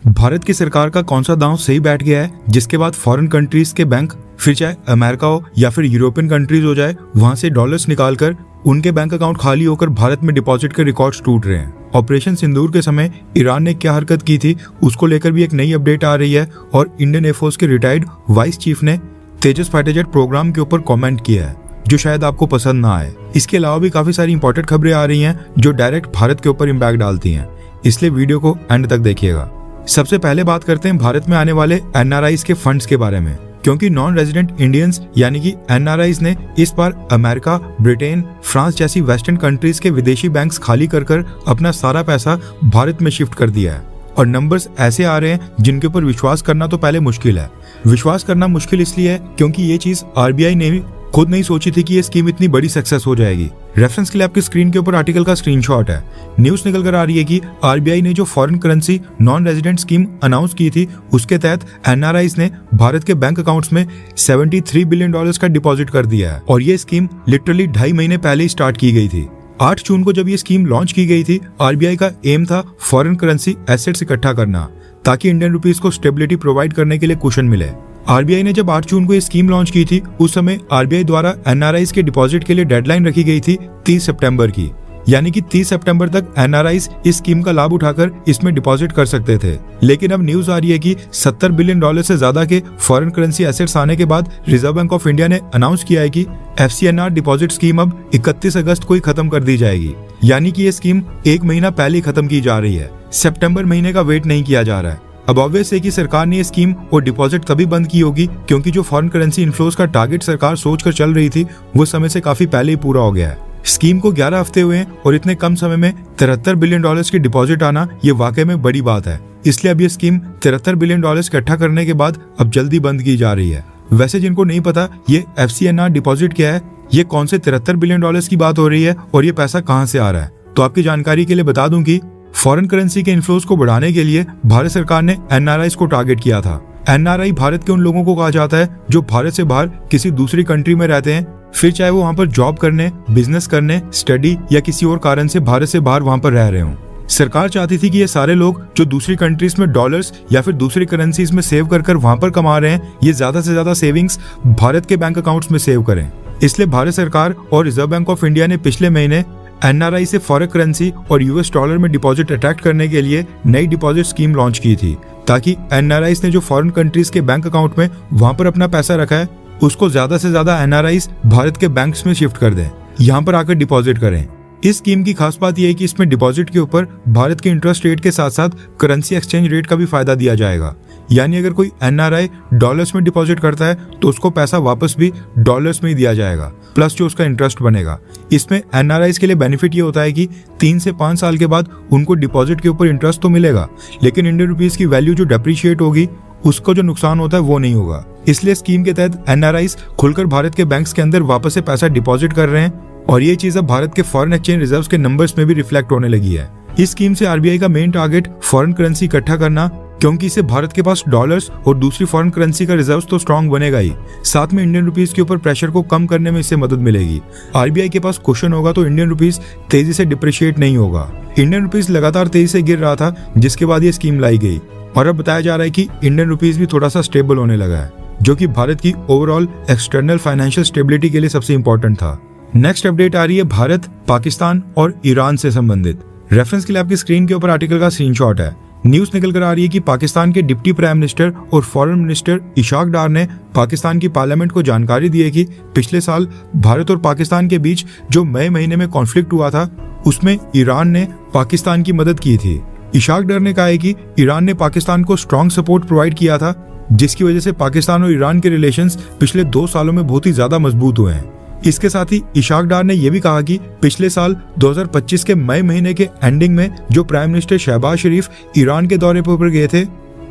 भारत की सरकार का कौन सा दांव सही बैठ गया है जिसके बाद फॉरेन कंट्रीज के बैंक, फिर चाहे अमेरिका हो या फिर यूरोपियन कंट्रीज हो जाए, वहां से डॉलर्स निकालकर उनके बैंक अकाउंट खाली होकर भारत में डिपॉजिट के रिकॉर्ड्स टूट रहे हैं। ऑपरेशन सिंदूर के समय ईरान ने क्या हरकत की थी उसको लेकर भी एक नई अपडेट आ रही है और इंडियन एयरफोर्स के रिटायर्ड वाइस चीफ ने तेजस फाइटर जेट प्रोग्राम के ऊपर कमेंट किया है जो शायद आपको पसंद ना आए। इसके अलावा भी काफी सारी इंपॉर्टेंट खबरें आ रही हैं जो डायरेक्ट भारत के ऊपर इम्पैक्ट डालती हैं, इसलिए वीडियो को एंड तक देखिएगा। सबसे पहले बात करते हैं भारत में आने वाले एनआरआईज के फंड्स के बारे में, क्योंकि नॉन रेजिडेंट इंडियंस यानी कि एनआरआईज ने इस बार अमेरिका, ब्रिटेन, फ्रांस जैसी वेस्टर्न कंट्रीज के विदेशी बैंक्स खाली कर अपना सारा पैसा भारत में शिफ्ट कर दिया है और नंबर्स ऐसे आ रहे हैं जिनके ऊपर विश्वास करना तो पहले मुश्किल है। विश्वास करना मुश्किल इसलिए है क्योंकि ये चीज आरबीआई ने भी खुद नहीं सोची थी कि ये स्कीम इतनी बड़ी सक्सेस हो जाएगी। रेफरेंस के लिए आपकी स्क्रीन के ऊपर आर्टिकल का स्क्रीनशॉट है। न्यूज निकल कर आ रही है कि आरबीआई ने जो foreign currency non resident scheme announce की थी उसके तहत एनआरआईज ने भारत के बैंक अकाउंट्स में $73 बिलियन का डिपॉजिट कर दिया है और ये स्कीम लिटरली 2.5 महीने पहले ही स्टार्ट की गई थी। 8 जून को जब ये स्कीम लॉन्च की गई थी, आरबीआई का एम था फॉरेन करेंसी एसेट्स इकट्ठा करना ताकि इंडियन रुपीस को स्टेबिलिटी प्रोवाइड करने के लिए कुशन मिले। आरबीआई ने जब 8 जून को ये स्कीम लॉन्च की थी उस समय आरबीआई द्वारा एनआरआईज के डिपॉजिट के लिए डेडलाइन रखी गई थी 30 सितंबर की, यानी कि 30 सितंबर तक एनआरआईज इस स्कीम का लाभ उठाकर इसमें डिपॉजिट कर सकते थे। लेकिन अब न्यूज आ रही है कि $70 बिलियन से ज्यादा के फॉरेन करेंसी एसेट्स आने के बाद रिजर्व बैंक ऑफ इंडिया ने अनाउंस किया है कि एफसीएनआर डिपॉजिट स्कीम अब 31 अगस्त को ही खत्म कर दी जाएगी, यानी कि ये स्कीम 1 महीना पहले ही खत्म की जा रही है। सितंबर महीने का वेट नहीं किया जा रहा है। अब ऑब्वियस है कि सरकार ने ये स्कीम और डिपॉजिट तभी बंद की होगी क्योंकि जो फॉरेन करेंसी इनफ्लोज का टारगेट सरकार सोचकर चल रही थी वो समय से काफी पहले ही पूरा हो गया है। स्कीम को 11 हफ्ते हुए हैं और इतने कम समय में $73 बिलियन की डिपॉजिट आना ये वाकई में बड़ी बात है। इसलिए अब ये स्कीम $73 बिलियन इकट्ठा करने के बाद अब जल्दी बंद की जा रही है। वैसे जिनको नहीं पता ये एफसीएनआर डिपॉजिट क्या है, ये कौन से $73 बिलियन की बात हो रही है और ये पैसा कहाँ से आ रहा है, तो आपकी जानकारी के लिए बता दूं कि फॉरेन करेंसी के इन्फ्लोज को बढ़ाने के लिए भारत सरकार ने एनआरआईज को टारगेट किया था। एनआरआई भारत के उन लोगों को कहा जाता है जो भारत से बाहर किसी दूसरी कंट्री में रहते हैं, फिर चाहे वो वहाँ पर जॉब करने, बिजनेस करने, स्टडी या किसी और कारण से भारत से बाहर वहाँ पर रह रहे हों। सरकार चाहती थी कि ये सारे लोग जो दूसरी कंट्रीज में डॉलर्स या फिर दूसरी करेंसीज में सेव कर वहाँ पर कमा रहे हैं, ये ज्यादा से ज्यादा सेविंग्स भारत के बैंक अकाउंट्स में सेव करें। इसलिए भारत सरकार और रिजर्व बैंक ऑफ इंडिया ने पिछले महीने एनआरआई से फॉरेन करेंसी और यूएस डॉलर में डिपॉजिट अट्रैक्ट करने के लिए नई डिपॉजिट स्कीम लॉन्च की थी ताकि एनआरआईज ने जो फॉरेन कंट्रीज के बैंक अकाउंट में वहां पर अपना पैसा रखा है उसको ज्यादा से ज्यादा एनआरआईज भारत के बैंक्स में शिफ्ट कर दें, यहाँ पर आकर डिपॉजिट करें। इस स्कीम की खास बात यह है कि इसमें डिपॉजिट के ऊपर भारत के इंटरेस्ट रेट के साथ साथ करेंसी एक्सचेंज रेट का भी फायदा दिया जाएगा, यानी अगर कोई एनआरआई डॉलर्स में डिपॉजिट करता है तो उसको पैसा वापस भी डॉलर्स में ही दिया जाएगा, प्लस जो उसका इंटरेस्ट बनेगा। इसमें एनआरआईज के लिए बेनिफिट ये होता है कि 3 से 5 साल के बाद उनको डिपॉजिट के ऊपर इंटरेस्ट तो मिलेगा, लेकिन इंडियन रुपीस की वैल्यू जो डेप्रिशिएट होगी उसको जो नुकसान होता है वो नहीं होगा। इसलिए स्कीम के तहत एनआरआईज खुलकर भारत के बैंक्स के अंदर वापस से पैसा डिपॉजिट कर रहे हैं और ये चीज अब भारत के फॉरेन एक्सचेंज रिजर्व्स के नंबर्स में भी रिफ्लेक्ट होने लगी है। इस स्कीम से आरबीआई का मेन टारगेट फॉरेन करेंसी इकट्ठा करना, क्योंकि इससे भारत के पास डॉलर्स और दूसरी फॉरेन करेंसी का रिजर्व्स तो स्ट्रांग बनेगा ही, साथ में इंडियन रुपीस के ऊपर प्रेशर को कम करने में इससे मदद मिलेगी। आरबीआई के पास क्वेश्चन होगा तो इंडियन रुपीस तेजी से डिप्रिशिएट नहीं होगा। इंडियन रुपीस लगातार तेजी से गिर रहा था जिसके बाद ये स्कीम लाई गई और अब बताया जा रहा है कि इंडियन रुपीस भी थोड़ा सा स्टेबल होने लगा है, जो कि भारत की ओवरऑल एक्सटर्नल फाइनेंशियल स्टेबिलिटी के लिए सबसे इंपॉर्टेंट था। नेक्स्ट अपडेट आ रही है भारत, पाकिस्तान और ईरान से संबंधित। रेफरेंस के लिए आपकी स्क्रीन के ऊपर आर्टिकल का स्क्रीनशॉट है। न्यूज निकल कर आ रही है कि पाकिस्तान के डिप्टी प्राइम मिनिस्टर और फॉरेन मिनिस्टर इशाक डार ने पाकिस्तान की पार्लियामेंट को जानकारी दी है कि पिछले साल भारत और पाकिस्तान के बीच जो मई महीने में कॉन्फ्लिक्ट हुआ था उसमें ईरान ने पाकिस्तान की मदद की थी। इशाक डार ने कहा है कि ईरान ने पाकिस्तान को स्ट्रॉन्ग सपोर्ट प्रोवाइड किया था जिसकी वजह से पाकिस्तान और ईरान के रिलेशंस पिछले 2 सालों में बहुत ही ज्यादा मजबूत हुए हैं। इसके साथ ही इशाक डार ने यह भी कहा कि पिछले साल 2025 के मई महीने के एंडिंग में जो प्राइम मिनिस्टर शहबाज शरीफ ईरान के दौरे पर गए थे,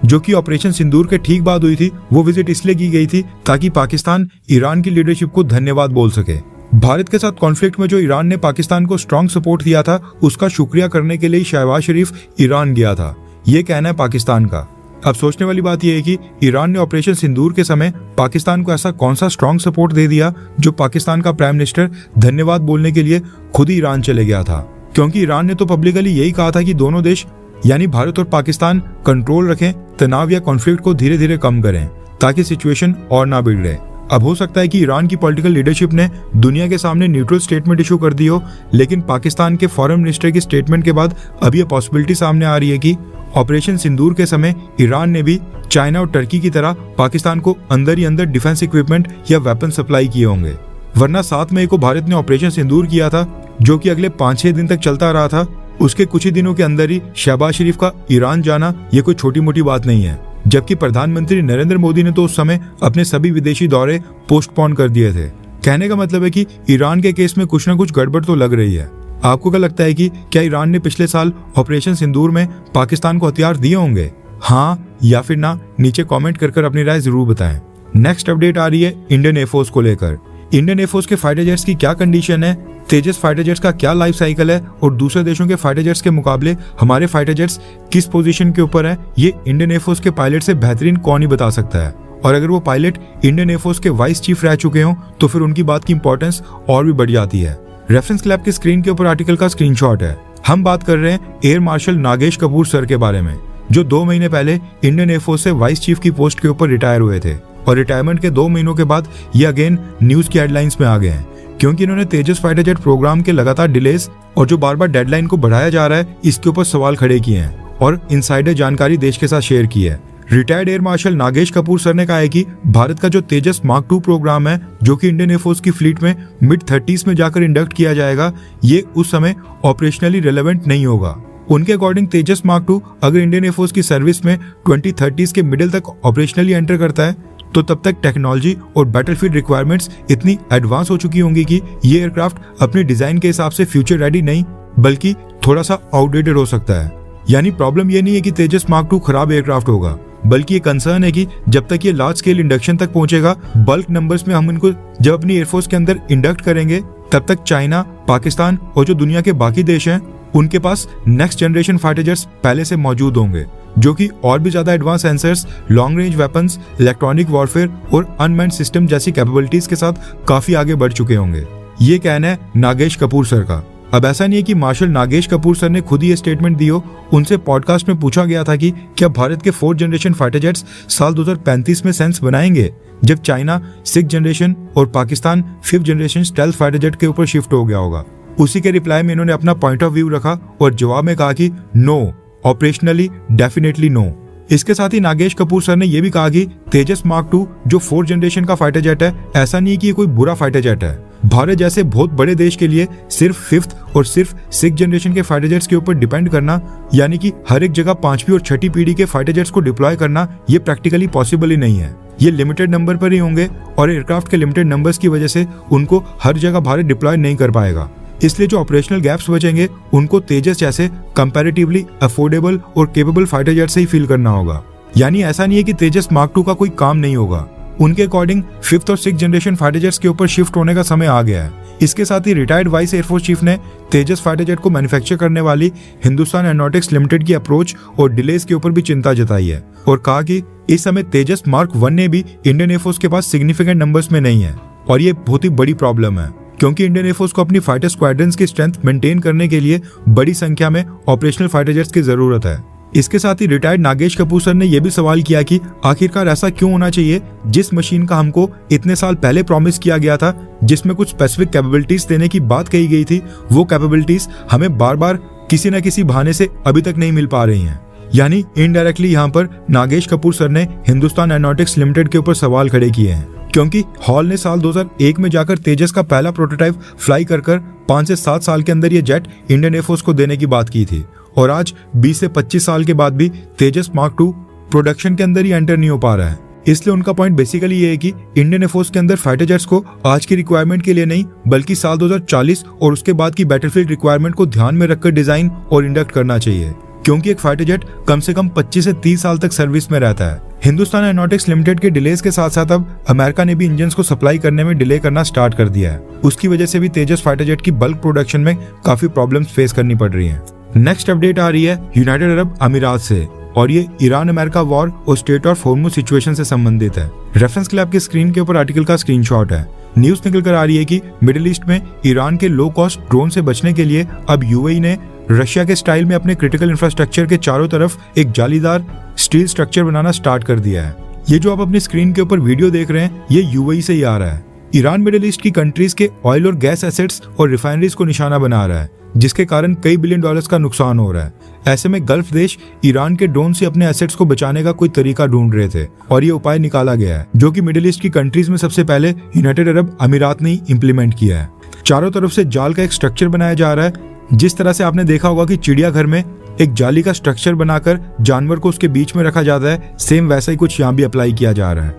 जो कि ऑपरेशन सिंदूर के ठीक बाद हुई थी, वो विजिट इसलिए की गई थी ताकि पाकिस्तान ईरान की लीडरशिप को धन्यवाद बोल सके। भारत के साथ कॉन्फ्लिक्ट में जो ईरान ने पाकिस्तान को स्ट्रॉन्ग सपोर्ट दिया था उसका शुक्रिया करने के लिए शहबाज शरीफ ईरान गया था, ये कहना है पाकिस्तान का। अब सोचने वाली बात यह है कि ईरान ने ऑपरेशन सिंदूर के समय पाकिस्तान को ऐसा कौन सा स्ट्रॉन्ग सपोर्ट दे दिया जो पाकिस्तान का प्राइम मिनिस्टर धन्यवाद बोलने के लिए खुद ही ईरान चले गया था, क्योंकि ईरान ने तो पब्लिकली यही कहा था कि दोनों देश यानी भारत और पाकिस्तान कंट्रोल रखें, तनाव या कॉन्फ्लिक्ट को धीरे धीरे कम करें ताकि सिचुएशन और ना बिगड़े। अब हो सकता है कि ईरान की पॉलिटिकल लीडरशिप ने दुनिया के सामने न्यूट्रल स्टेटमेंट इशू कर दी हो, लेकिन पाकिस्तान के फॉरेन मिनिस्टर की स्टेटमेंट के बाद अब यह पॉसिबिलिटी सामने आ रही है कि ऑपरेशन सिंदूर के समय ईरान ने भी चाइना और टर्की की तरह पाकिस्तान को अंदर ही अंदर डिफेंस इक्विपमेंट या वेपन सप्लाई किए होंगे। वरना 7 मई को भारत ने ऑपरेशन सिंदूर किया था, जो कि अगले 5-6 दिन तक चलता रहा था। उसके कुछ ही दिनों के अंदर ही शहबाज शरीफ का ईरान जाना ये कोई छोटी मोटी बात नहीं है, जबकि प्रधानमंत्री नरेंद्र मोदी ने तो उस समय अपने सभी विदेशी दौरे पोस्टपोन कर दिए थे। कहने का मतलब है कि ईरान के केस में कुछ ना कुछ गड़बड़ तो लग रही है। आपको क्या लगता है कि क्या ईरान ने पिछले साल ऑपरेशन सिंदूर में पाकिस्तान को हथियार दिए होंगे? हाँ या फिर ना, नीचे कमेंट कर अपनी राय जरूर बताएं। नेक्स्ट अपडेट आ रही है इंडियन एयरफोर्स को लेकर। इंडियन एयरफोर्स के फाइटर जेट्स की क्या कंडीशन है, तेजस फाइटर जेट्स का क्या लाइफ साइकिल है और दूसरे देशों के फाइटर जेट्स के मुकाबले हमारे फाइटर जेट्स किस पोजीशन के ऊपर है, ये इंडियन एयरफोर्स के पायलट से बेहतरीन कौन ही बता सकता है। और अगर वो पायलट इंडियन एयरफोर्स के वाइस चीफ रह चुके हों तो फिर उनकी बात की इंपॉर्टेंस और भी बढ़ जाती है। रेफरेंस क्लैब की स्क्रीन के ऊपर आर्टिकल का स्क्रीनशॉट है। हम बात कर रहे हैं air marshal Nagesh Kapoor sir के बारे में, जो 2 महीने पहले इंडियन एयरफोर्स से वाइस चीफ की पोस्ट के ऊपर रिटायर हुए थे और रिटायरमेंट के 2 महीनों के बाद ये अगेन न्यूज की हेडलाइंस में आ गए हैं, क्योंकि इन्होंने तेजस फाइटर जेट प्रोग्राम के लगातार डिलेस और जो बार बार डेडलाइन को बढ़ाया जा रहा है इसके ऊपर सवाल खड़े किए हैं और इनसाइडर जानकारी देश के साथ शेयर की है। Retired air marshal Nagesh Kapoor sir ने कहा है कि भारत का जो तेजस मार्क 2 प्रोग्राम है, जो कि इंडियन एयरफोर्स की फ्लीट में मिड-30s में जाकर इंडक्ट किया जाएगा, ये उस समय ऑपरेशनली रिलेवेंट नहीं होगा। उनके अकॉर्डिंग तेजस मार्क 2 अगर इंडियन एयरफोर्स की सर्विस में 2030s के मिडिल तक ऑपरेशनली एंटर करता है तो तब तक टेक्नोलॉजी और बैटलफील्ड रिक्वायरमेंट्स इतनी एडवांस हो चुकी होंगी कि ये एयरक्राफ्ट अपने डिजाइन के हिसाब से फ्यूचर रेडी नहीं बल्कि थोड़ा सा आउटडेटेड हो सकता है। यानी प्रॉब्लम ये नहीं है कि तेजस मार्क 2 खराब एयरक्राफ्ट होगा, बल्कि ये कंसर्न है कि जब तक ये लार्ज स्केल इंडक्शन तक पहुंचेगा, बल्क नंबर्स में हम इनको जब अपनी एयरफोर्स के अंदर इंडक्ट करेंगे, तब तक चाइना, पाकिस्तान और जो दुनिया के बाकी देश हैं उनके पास नेक्स्ट जनरेशन फाइटर जेट्स पहले से मौजूद होंगे, जो कि और भी ज्यादा advance sensors, long range weapons, electronic warfare और अनमैन्ड सिस्टम जैसी कैपेबिलिटीज के साथ काफी आगे बढ़ चुके होंगे। ये कहना है नागेश कपूर सर का। अब ऐसा नहीं है कि मार्शल नागेश कपूर सर ने खुद ही ये स्टेटमेंट दी हो। उनसे पॉडकास्ट में पूछा गया था कि क्या भारत के 4th जनरेशन फाइटर जेट्स साल 2035 में सेंस बनाएंगे, जब चाइना 6th जनरेशन और Pakistan 5th generation stealth fighter jet के ऊपर शिफ्ट हो गया होगा। उसी के रिप्लाई में इन्होंने अपना पॉइंट ऑफ व्यू रखा और जवाब में कहा कि नो, ऑपरेशनली डेफिनेटली नो। इसके साथ ही नागेश कपूर सर ने यह भी कहा कि तेजस मार्क 2 जो 4th जनरेशन का फाइटर जेट है, ऐसा नहीं कि ये कोई बुरा फाइटर जेट है। भारत जैसे बहुत बड़े देश के लिए सिर्फ 5th और सिर्फ 6th जनरेशन के फाइटर जेट्स के ऊपर डिपेंड करना, यानी कि हर एक जगह 5वीं और 6ठी पीढ़ी के फाइटर जेट्स को डिप्लॉय करना, ये प्रैक्टिकली पॉसिबल ही नहीं है। ये लिमिटेड नंबर पर ही होंगे और एयरक्राफ्ट के लिमिटेड नंबर्स की वजह से उनको हर जगह भारत डिप्लॉय नहीं कर पाएगा। इसलिए जो ऑपरेशनल गैप्स बचेंगे उनको तेजस जैसे कंपैरेटिवली अफोर्डेबल और केपेबल फाइटर जेट से ही फिल करना होगा। यानी ऐसा नहीं है कि तेजस मार्क 2 का कोई काम नहीं होगा। उनके अकॉर्डिंग 5th और 6th जनरेशन फाइटर जेट्स के ऊपर शिफ्ट होने का समय आ गया है। इसके साथ ही रिटायर्ड वाइस एयरफोर्स चीफ ने तेजस फाइटर जेट को मैन्युफैक्चर करने वाली हिंदुस्तान एरोनॉटिक्स लिमिटेड की अप्रोच और डिलेज के ऊपर भी चिंता जताई है और कहा कि इस समय तेजस मार्क 1 ने भी इंडियन एयरफोर्स के पास सिग्निफिकेंट नंबर्स में नहीं है और ये बहुत ही बड़ी प्रॉब्लम है, क्योंकि इंडियन एयरफोर्स को अपनी फाइटर स्क्वाड्रंस की स्ट्रेंथ मेंटेन करने के लिए बड़ी संख्या में ऑपरेशनल फाइटर जेट्स की जरूरत है। इसके साथ ही रिटायर्ड नागेश कपूर सर ने यह भी सवाल किया कि आखिरकार ऐसा क्यों होना चाहिए जिस मशीन का हमको इतने साल पहले प्रॉमिस किया गया था, जिसमें कुछ स्पेसिफिक कैपेबिलिटीज देने की बात कही गई थी, वो कैपेबिलिटीज हमें बार बार किसी न किसी बहाने से अभी तक नहीं मिल पा रही हैं। यानी इनडायरेक्टली यहाँ पर नागेश कपूर सर ने हिंदुस्तान एरोनॉटिक्स लिमिटेड के ऊपर सवाल खड़े किए हैं, क्योंकि हॉल ने साल 2001 में जाकर तेजस का पहला प्रोटोटाइप फ्लाई कर 5 से 7 साल के अंदर ये जेट इंडियन एयरफोर्स को देने की बात की थी और आज 20 से 25 साल के बाद भी तेजस मार्क 2 प्रोडक्शन के अंदर ही एंटर नहीं हो पा रहा है। इसलिए उनका पॉइंट बेसिकली ये है कि इंडियन एयरफोर्स के अंदर फाइटर जेट्स को आज की रिक्वायरमेंट के लिए नहीं बल्कि साल 2040 और उसके बाद की बैटलफील्ड रिक्वायरमेंट को ध्यान में रखकर डिजाइन और इंडक्ट करना चाहिए, क्योंकि एक फाइटर जेट कम से कम 25 से 30 साल तक सर्विस में रहता है। हिंदुस्तान एरोनॉटिक्स लिमिटेड के डिलेज के साथ साथ अब अमेरिका ने भी इंजन्स को सप्लाई करने में डिले करना स्टार्ट कर दिया है। उसकी वजह से भी तेजस फाइटर जेट की बल्क प्रोडक्शन में काफी प्रॉब्लम्स फेस करनी पड़ रही हैं। नेक्स्ट अपडेट आ रही है यूनाइटेड अरब अमीरात से और ये ईरान अमेरिका वॉर और स्टेट ऑफ हॉर्मुज सिचुएशन से संबंधित है। रेफरेंस क्लैब की स्क्रीन के ऊपर आर्टिकल का स्क्रीनशॉट है। न्यूज निकल कर आ रही है कि मिडिल ईस्ट में ईरान के लो कॉस्ट ड्रोन से बचने के लिए अब यूएई ने रशिया के स्टाइल में अपने क्रिटिकल इंफ्रास्ट्रक्चर के चारों तरफ एक जालीदार स्टील स्ट्रक्चर बनाना स्टार्ट कर दिया है। ये जो आप अपनी स्क्रीन के ऊपर वीडियो देख रहे हैं, ये यूएई से ही आ रहा है। ईरान मिडिल ईस्ट की कंट्रीज के ऑयल और गैस एसेट्स और रिफाइनरीज को निशाना बना रहा है, जिसके कारण कई बिलियन डॉलर्स का नुकसान हो रहा है। ऐसे में गल्फ देश ईरान के ड्रोन से अपने एसेट्स को बचाने का कोई तरीका ढूंढ रहे थे और ये उपाय निकाला गया है, जो कि मिडिल ईस्ट की कंट्रीज में सबसे पहले यूनाइटेड अरब अमीरात ने ही इम्प्लीमेंट किया है। चारों तरफ से जाल का एक स्ट्रक्चर बनाया जा रहा है। जिस तरह से आपने देखा होगा कि चिड़ियाघर में एक जाली का स्ट्रक्चर बनाकर जानवर को उसके बीच में रखा जाता है, सेम वैसा ही कुछ यहाँ भी अप्लाई किया जा रहा है।